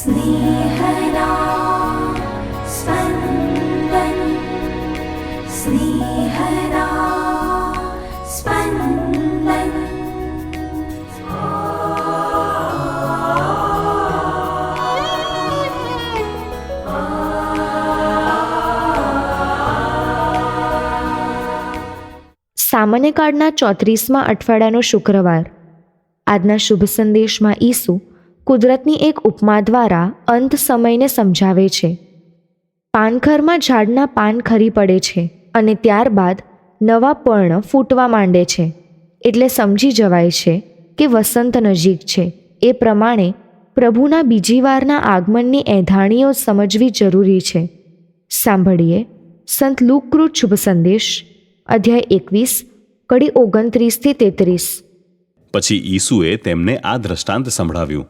स्नेहदा स्पन्दन स्नेहदा स्पन्दन। સામાન્ય કાળના 34મા અઠવાડિયાનો શુક્રવાર. આજના શુભ સંદેશમાં ઈસુ કુદરતની એક ઉપમા દ્વારા અંત સમયને સમજાવે છે. પાનખરમાં ઝાડના પાન ખરી પડે છે અને ત્યારબાદ નવા પર્ણ ફૂટવા માંડે છે, એટલે સમજી જવાય છે કે વસંત નજીક છે. એ પ્રમાણે પ્રભુના બીજી વારના આગમનની એંધાણીઓ સમજવી જરૂરી છે. સાંભળીએ સંત લુકકૃત શુભ સંદેશ, અધ્યાય 21, કડી 29-33. પછી ઈસુએ તેમને આ દ્રષ્ટાંત સંભળાવ્યું.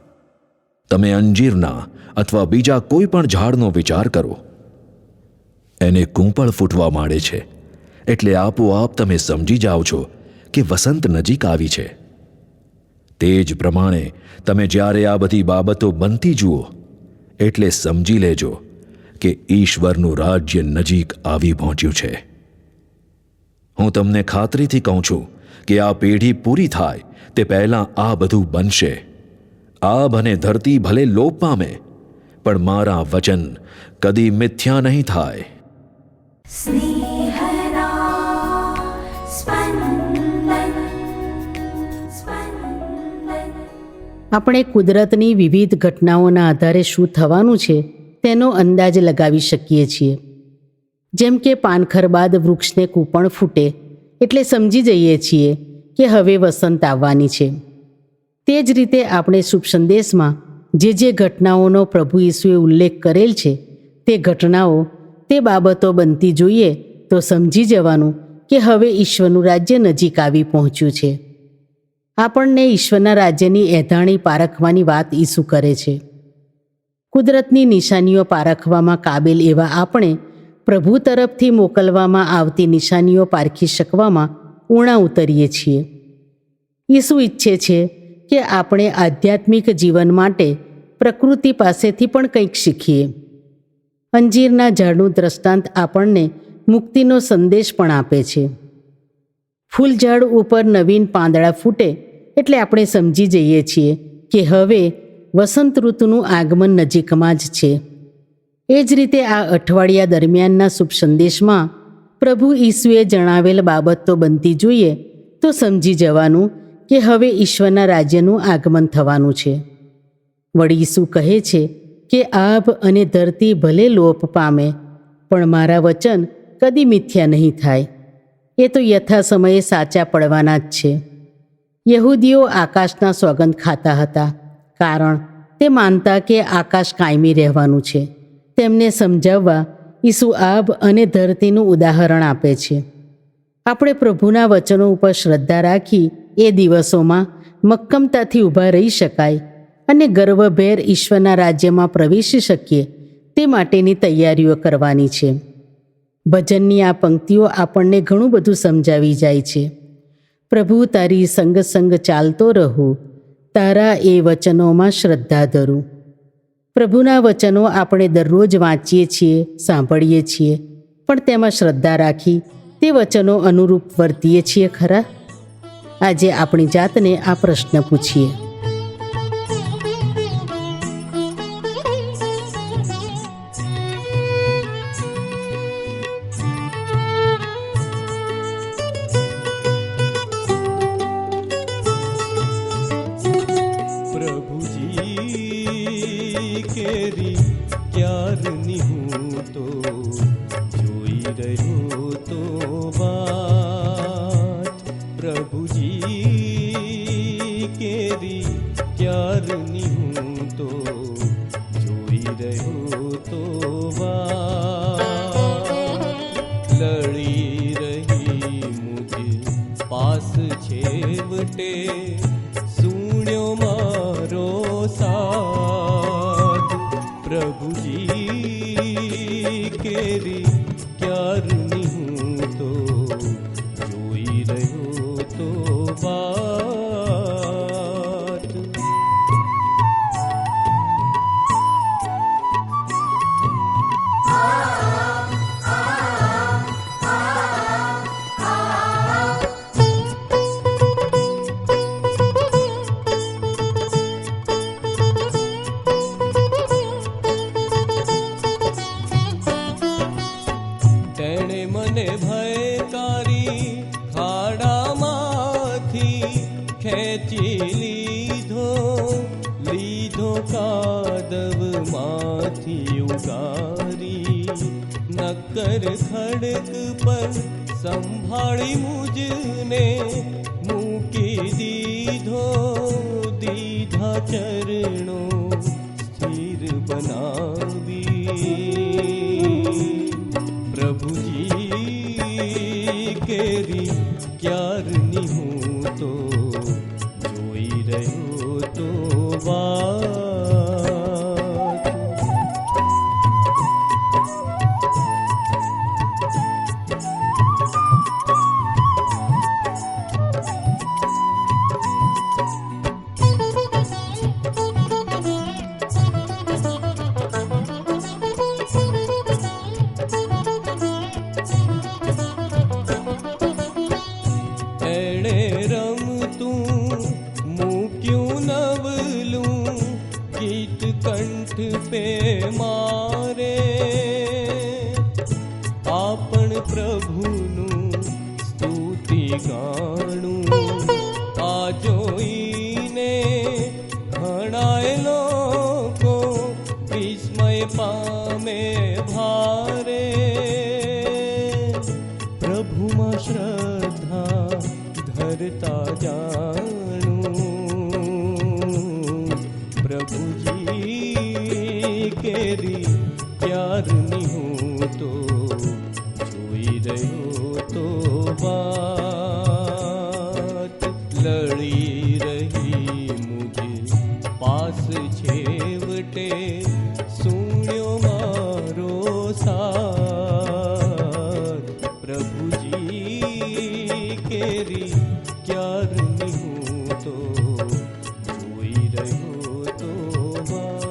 તમે અંજીરના અથવા બીજા કોઈ પણ ઝાડનો વિચાર કરો. એને કૂંપળ ફૂટવા માંડે છે એટલે આપોઆપ તમે સમજી જાઓ છો કે વસંત નજીક આવી છે. તે જ પ્રમાણે તમે જ્યારે આ બધી બાબતો બનતી જુઓ એટલે સમજી લેજો કે ઈશ્વરનું રાજ્ય નજીક આવી પહોંચ્યું છે. હું તમને ખાતરીથી કહું છું કે આ પેઢી પૂરી થાય તે પહેલાં આ બધું બનશે. આબ અને ધરતી ભલે લોપ પામે, પણ મારા વચન કદી મિથ્યા નહીં થાય. સ્નેહદા સ્પંદન સ્પંદન. આપણે કુદરતની વિવિધ ઘટનાઓના આધારે શું થવાનું છે તેનો અંદાજ લગાવી શકીએ છીએ. જેમ કે પાનખર બાદ વૃક્ષને કૂંપણ ફૂટે એટલે સમજી જઈએ છીએ કે હવે વસંત આવવાની છે. તે જ રીતે આપણે શુભ સંદેશમાં જે ઘટનાઓનો પ્રભુ ઈસુએ ઉલ્લેખ કરેલ છે તે ઘટનાઓ, તે બાબતો બનતી જોઈએ તો સમજી જવાનું કે હવે ઈશ્વરનું રાજ્ય નજીક આવી પહોંચ્યું છે. આપણને ઈશ્વરના રાજ્યની એંધાણી પારખવાની વાત ઈસુ કરે છે. કુદરતની નિશાનીઓ પારખવામાં કાબેલ એવા આપણે પ્રભુ તરફથી મોકલવામાં આવતી નિશાનીઓ પારખી શકવામાં ઊણા ઉતરીએ છીએ. ઈસુ ઈચ્છે છે કે આપણે આધ્યાત્મિક જીવન માટે પ્રકૃતિ પાસેથી પણ કંઈક શીખીએ. અંજીરના ઝાડનું દ્રષ્ટાંત આપણને મુક્તિનો સંદેશ પણ આપે છે. ફૂલઝાડ ઉપર નવીન પાંદડા ફૂટે એટલે આપણે સમજી જઈએ છીએ કે હવે વસંત ઋતુનું આગમન નજીકમાં જ છે. એ જ રીતે આ અઠવાડિયા દરમિયાનના શુભ સંદેશમાં પ્રભુ ઈસુએ જણાવેલ બાબતો બનતી જોઈએ તો સમજી જવાનું કે હવે ઈશ્વરના રાજ્યનું આગમન થવાનું છે. વળી ઈસુ કહે છે કે આભ અને ધરતી ભલે લોપ પામે, પણ મારા વચન કદી મિથ્યા નહીં થાય. એ તો યથા સમયે સાચા પડવાના જ છે. યહૂદીઓ આકાશના સોગંદ ખાતા હતા, કારણ તે માનતા કે આકાશ કાયમી રહેવાનું છે. તેમને સમજાવવા ઈસુ આભ અને ધરતીનું ઉદાહરણ આપે છે. આપણે પ્રભુના વચનો ઉપર શ્રદ્ધા રાખી એ દિવસોમાં મક્કમતાથી ઊભા રહી શકાય અને ગર્વભેર ઈશ્વરના રાજ્યમાં પ્રવેશી શકીએ તે માટેની તૈયારીઓ કરવાની છે. ભજનની આ પંક્તિઓ આપણને ઘણું બધું સમજાવી જાય છે. પ્રભુ તારી સંગ ચાલતો રહું, તારા એ વચનોમાં શ્રદ્ધા ધરું. પ્રભુના વચનો આપણે દરરોજ વાંચીએ છીએ, સાંભળીએ છીએ, પણ તેમાં શ્રદ્ધા રાખી તે વચનો અનુરૂપ વર્તીએ છીએ ખરા? આજે આપણી જાતને આ પ્રશ્ન પૂછીએ. પ્રભુજી કેરી ક્યારની હું તો જોઈ રહ્યો તો વાત. પ્રભુજી કેરી ક્યારની હું તો જોઈ રહ્યો તો વાત. લડી રહી મુજે પાસ છેવટે સુણ્યો મારો સાથ. પ્રભુજી કેરી ક્યારની હું તો જોઈ રહ્યો તો વાત. પાદવમાંથી ઉગારી નક્કર ખડક પર સંભાળી મુજને મૂકી દીધા ચરણો સ્થિર બનાવી પ્રભુજી કેરી ક્યારની હું તો જોઈ રહ્યો તો વાત એણે રમતું મૂક્યું નવલું ગીત કંઠ પે મારે આપણ પ્રભુનું સ્તુતિ ગાણું આ જોઈને ઘણાય લોકો વિસ્મય પામે ભારે પ્રભુમાં શ્રદ્ધા ધરતા જાણું પ્રભુજી કેરી ક્યારની હું તો જોઈ રહ્યો તો વાત લડી રહી મુજે પાસ છેવટે સુણ્યો મારો સાથ પ્રભુજી કેરી ક્યારની હું તો જોઈ રહ્યો તો વાત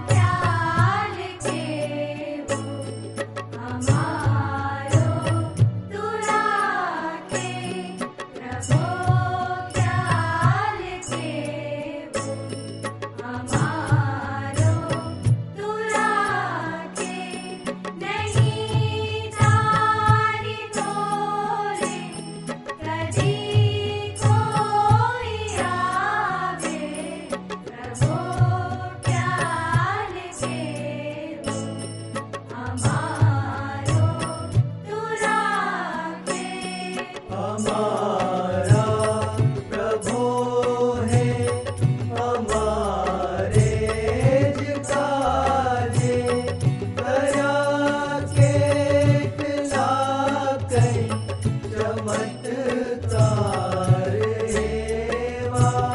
પ્યાર કેવો અમારો તું રાખે પ્રભો પ્યાર કેવો અમારો તું રાખે નહીં તારી તોરે કદી કોઈ આવે પ્રભો પ્યાર કેવો અમારો તું રાખે દયા કેટલા કઈ ચમત્કાર એવા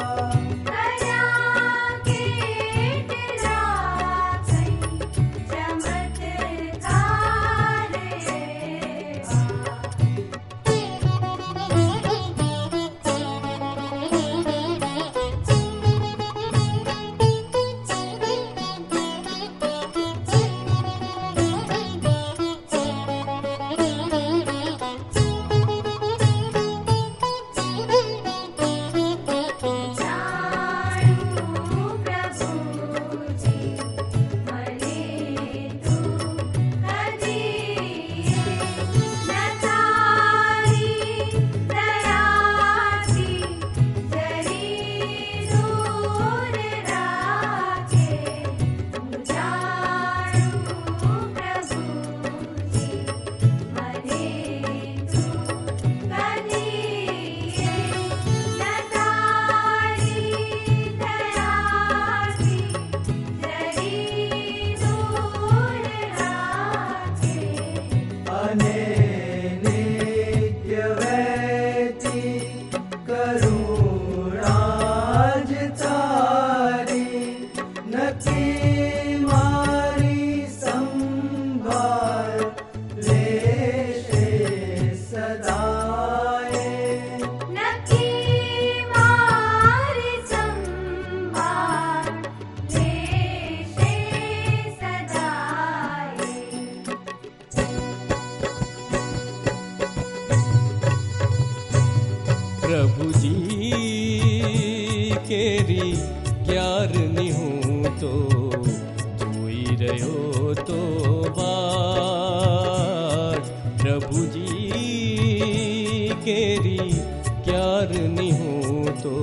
ક્યારની હું તો જોઈ રહ્યો તો વાત પ્રભુજી કેરી ક્યારની હું તો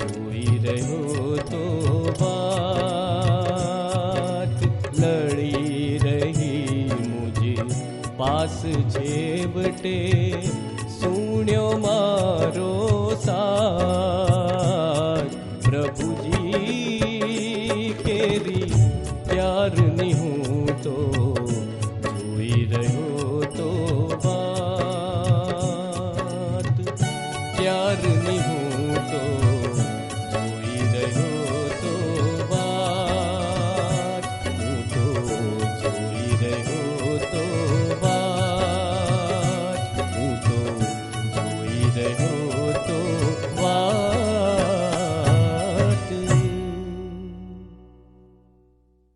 જોઈ રહ્યો તો વાત લડી રહી મુझे પાસ છેવટે સુણ્યો મારો સાથ પ્રભુજી કેરી પ્યારની હું